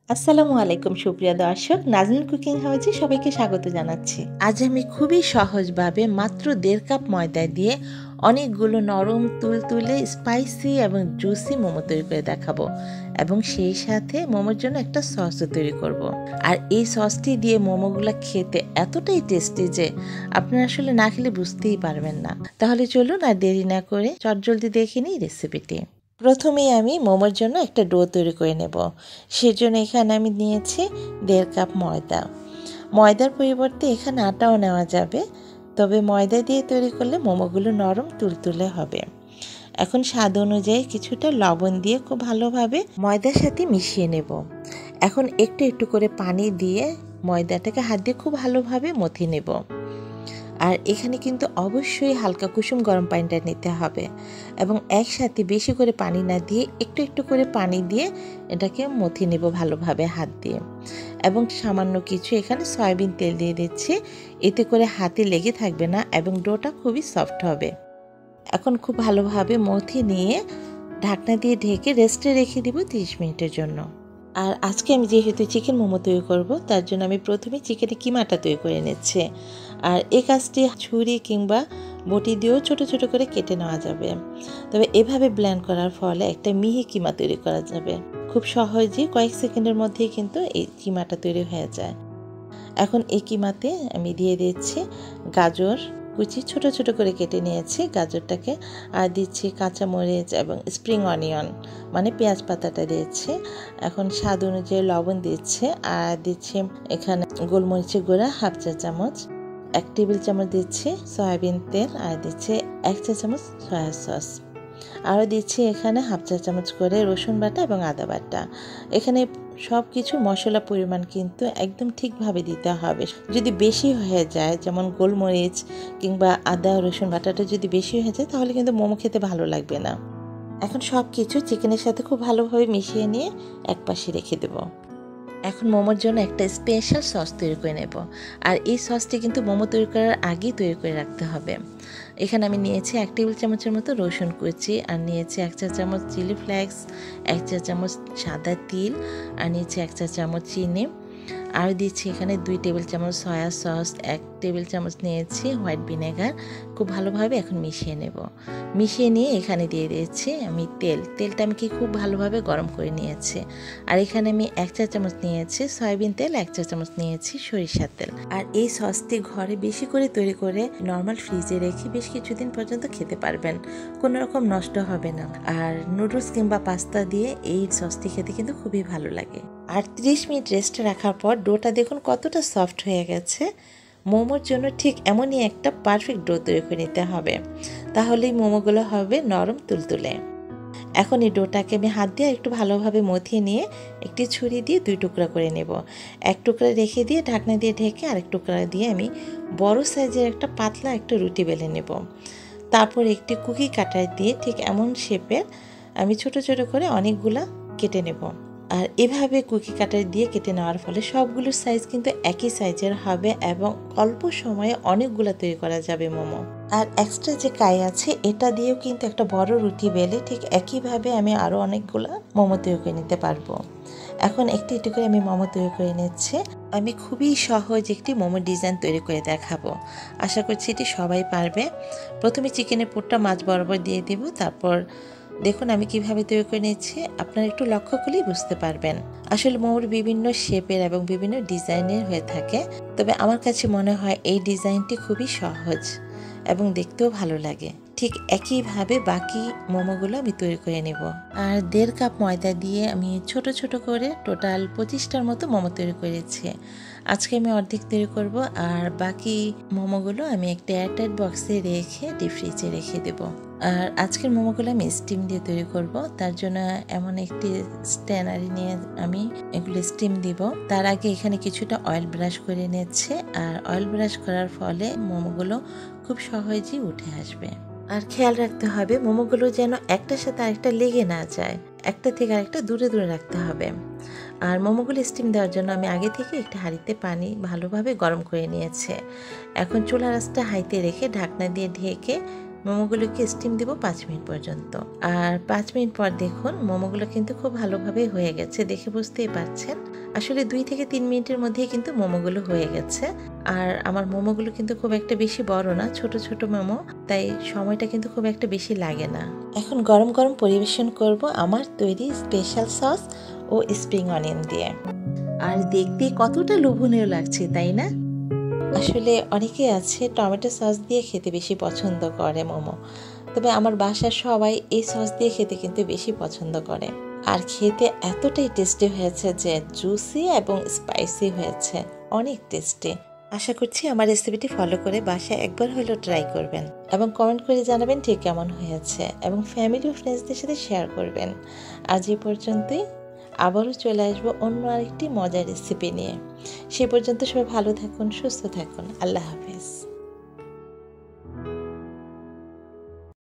আসসালামু আলাইকুম সুপ্রিয় দর্শক, নাজনীন কুকিং হাউজে সবাইকে স্বাগত জানাচ্ছি। আজ আমি খুবই সহজভাবে মাত্র 1.5 কাপ ময়দা দিয়ে অনেকগুলো নরম তুলতুলে স্পাইসি এবং জুসি মোমো তৈরি করে দেখাবো, এবং সেই সাথে মোমোর জন্য একটা সসও তৈরি করব। আর এই সসটি দিয়ে মোমোগুলো খেতে এতটাই টেস্টি যে আপনারা আসলে না খেলে বুঝতেই পারবেন না। তাহলে চলুন আর দেরি না করে চটজলদি দেখে নিই রেসিপিটি। প্রথমেই আমি মোমোর জন্য একটা ডো তৈরি করে নেব। সেজন্য এখানে আমি নিয়েছি 1.5 কাপ ময়দা। ময়দার পরিবর্তে এখানে আটাও নেওয়া যাবে, তবে ময়দা দিয়ে তৈরি করলে মোমোগুলো নরম তুলতুলে হবে। এখন স্বাদ অনুযায়ী কিছুটা লবণ দিয়ে খুব ভালোভাবে ময়দার সাথে মিশিয়ে নেব। এখন একটু একটু করে পানি দিয়ে ময়দাটাকে হাত দিয়ে খুব ভালোভাবে মথে নেব। আর এখানে কিন্তু অবশ্যই হালকা কুসুম গরম পানিটা নিতে হবে, এবং একসাথে বেশি করে পানি না দিয়ে একটু একটু করে পানি দিয়ে এটাকে মথে নেব ভালোভাবে হাত দিয়ে। এবং সামান্য কিছু এখানে সয়াবিন তেল দিয়ে দিচ্ছি, এতে করে হাতে লেগে থাকবে না এবং ডোটা খুবই সফট হবে। এখন খুব ভালোভাবে মথে নিয়ে ঢাকনা দিয়ে ঢেকে রেস্টে রেখে দিব 30 মিনিটের জন্য। আর আজকে আমি যেহেতু চিকেন মোমো তৈরি করব, তার জন্য আমি প্রথমে চিকেনের কিমাটা তৈরি করে নিচ্ছি। আর এই কাজটি ছুরি কিংবা বটি দিয়েও ছোট ছোট করে কেটে নেওয়া যাবে, তবে এভাবে ব্লেন্ড করার ফলে একটা মিহি কিমা তৈরি করা যাবে। খুব সহজেই কয়েক সেকেন্ডের মধ্যেই কিন্তু এই কিমাটা তৈরি হয়ে যায়। এখন এই কিমাতে আমি দিয়ে দিচ্ছি গাজর কুচি, ছোট ছোট করে কেটে নিয়েছি গাজরটাকে, আর দিচ্ছি কাঁচামরিচ এবং স্প্রিং অনিয়ন মানে পেঁয়াজ পাতাটা দিয়েছি। এখন স্বাদ অনুযায়ী লবণ দিচ্ছি, আর দিচ্ছি এখানে গোলমরিচের গুঁড়া হাফ চা চামচ, 1 টেবিল চামচ দিচ্ছি সয়াবিন তেল, আর দিচ্ছি 1 চা চামচ সয়া সস, আরও দিচ্ছি এখানে হাফ চা চামচ করে রসুন বাটা এবং আদা বাটা। এখানে সব কিছু মশলা পরিমাণ কিন্তু একদম ঠিকভাবে দিতে হবে। যদি বেশি হয়ে যায়, যেমন গোলমরিচ কিংবা আদা রসুন বাটাটা যদি বেশি হয়ে যায়, তাহলে কিন্তু মোমো খেতে ভালো লাগবে না। এখন সব কিছু চিকেনের সাথে খুব ভালোভাবে মিশিয়ে নিয়ে একপাশে রেখে দেবো। এখন মোমোর জন্য একটা স্পেশাল সস তৈরি করে নেব, আর এই সসটি কিন্তু মোমো তৈরি করার আগেই তৈরি করে রাখতে হবে। এখানে আমি নিয়েছি 1 টেবিল চামচের মতো রসুন কুচি, আর নিয়েছি 1 চা চামচ চিলি ফ্লেক্স, 1 চা চামচ সাদা তিল, আর নিয়েছি 1 চা চামচ চিনি, আর দিচ্ছি এখানে 2 টেবিল চামচ সয়া সস, 1 টেবিল চামচ নিয়েছি হোয়াইট ভিনেগার। খুব ভালোভাবে এখন মিশিয়ে নেব। মিশিয়ে নিয়ে এখানে দিয়ে দিয়েছি আমি তেলটা আমি খুব ভালোভাবে গরম করে নিয়েছি। আর এখানে আমি 1 চা চামচ নিয়েছি সয়াবিন তেল, 1 চা চামচ নিয়েছি সরিষার তেল। আর এই সসটি ঘরে বেশি করে তৈরি করে নর্মাল ফ্রিজে রেখে বেশ কিছুদিন পর্যন্ত খেতে পারবেন, কোনো রকম নষ্ট হবে না। আর নুডলস কিংবা পাস্তা দিয়ে এই সসটি খেতে কিন্তু খুবই ভালো লাগে। আর 30 মিনিট রেস্টে রাখার পর ডোটা দেখুন কতটা সফট হয়ে গেছে। মোমোর জন্য ঠিক এমনই একটা পারফেক্ট ডো তৈরি করে নিতে হবে, তাহলেই মোমোগুলো হবে নরম তুলতুলে। এখন এই ডোটাকে আমি হাত দিয়ে একটু ভালোভাবে মথিয়ে নিয়ে একটি ছুরি দিয়ে 2 টুকরা করে নেব। 1 টুকরা রেখে দিয়ে ঢাকনা দিয়ে ঢেকে আরেক টুকরা দিয়ে আমি বড় সাইজের একটা পাতলা একটা রুটি বেলে নেব। তারপর একটি কুকি কাটার দিয়ে ঠিক এমন শেপের আমি ছোট ছোট করে অনেকগুলা কেটে নেব। আর এভাবে কুকি কাটার দিয়ে কেটে নেওয়ার ফলে সবগুলোর সাইজ কিন্তু একই সাইজের হবে এবং অল্প সময়ে অনেকগুলো তৈরি করা যাবে মোমো। আর এক্সট্রা যে কাই আছে এটা দিয়েও কিন্তু একটা বড় রুটি বেলে ঠিক একইভাবে আমি আরও অনেকগুলো মোমো তৈরি করে নিতে পারবো। এখন একটু একটু করে আমি মোমো তৈরি করে নিচ্ছি। আমি খুবই সহজ একটি মোমো ডিজাইন তৈরি করে দেখাবো, আশা করছি এটি সবাই পারবে। প্রথমে চিকেনের পুরটা মাছ বরাবর দিয়ে দেব, তারপর দেখুন আমি কিভাবে তৈরি করে নিচ্ছি, আপনারা একটু লক্ষ্য করলেই বুঝতে পারবেন। আসলে মোমোর বিভিন্ন শেপের এবং বিভিন্ন ডিজাইনের হয়ে থাকে, তবে আমার কাছে মনে হয় এই ডিজাইনটি খুবই সহজ এবং দেখতেও ভালো লাগে। ঠিক একইভাবে বাকি মোমোগুলো আমি তৈরি করে নেব। আর 1.5 কাপ ময়দা দিয়ে আমি ছোট ছোট করে টোটাল 25টার মতো মোমো তৈরি করেছি। আজকে আমি অর্ধেক তৈরি করব, আর বাকি মোমোগুলো আমি একটা এয়ারটাইট বক্সে রেখে ডিপ ফ্রিজে রেখে দেব। আর আজকের মোমোগুলো আমি স্টিম দিয়ে তৈরি করব, তার জন্য এমন একটি স্ট্যানারি নিয়ে আমি এগুলো স্টিম দিব। তার আগে এখানে কিছুটা অয়েল ব্রাশ করে নিচ্ছে, আর অয়েল ব্রাশ করার ফলে মোমোগুলো খুব সহজেই উঠে আসবে। আর খেয়াল রাখতে হবে মোমোগুলো যেন একটার সাথে আরেকটা লেগে না যায়, একটা থেকে আরেকটা দূরে দূরে রাখতে হবে। আর মোমোগুলো স্টিম দেওয়ার জন্য আমি আগে থেকে একটা হাঁড়িতে পানি ভালোভাবে গরম করে নিয়েছি। এখন চুলার আঁচটা হাইতে রেখে ঢাকনা দিয়ে ঢেকে মোমোগুলোকে স্টিম দিব 5 মিনিট পর্যন্ত। আর 5 মিনিট পর দেখুন মোমোগুলো কিন্তু খুব ভালোভাবে হয়ে গেছে, দেখে বুঝতেই পারছেন। আসলে 2 থেকে 3 মিনিটের মধ্যেই কিন্তু মোমোগুলো হয়ে গেছে। আর আমার মোমোগুলো কিন্তু খুব একটা বেশি বড় না, ছোট ছোট মোমো, তাই সময়টা কিন্তু খুব একটা বেশি লাগে না। এখন গরম গরম পরিবেশন করব আমার তৈরি স্পেশাল সস ও স্প্রিং অনিয়ন দিয়ে। আর দেখতে কতটা লোভনীয় লাগছে, তাই না? আসলে অনেকে আছে টমেটো সস দিয়ে খেতে বেশি পছন্দ করে মোমো, তবে আমার বাসার সবাই এই সস দিয়ে খেতে কিন্তু বেশি পছন্দ করে। আর খেতে এতটাই টেস্টি হয়েছে যে জুসি এবং স্পাইসি হয়েছে, অনেক টেস্টি। আশা করছি আমার রেসিপিটি ফলো করে বাসায় একবার হলেও ট্রাই করবেন এবং কমেন্ট করে জানাবেন ঠিক কেমন হয়েছে, এবং ফ্যামিলি ও ফ্রেন্ডসদের সাথে শেয়ার করবেন। আজ এই পর্যন্তই, আবারও চলে আসবো অন্য আরেকটি মজার রেসিপি নিয়ে। সে পর্যন্ত সবাই ভালো থাকুন, সুস্থ থাকুন। আল্লাহ হাফেজ।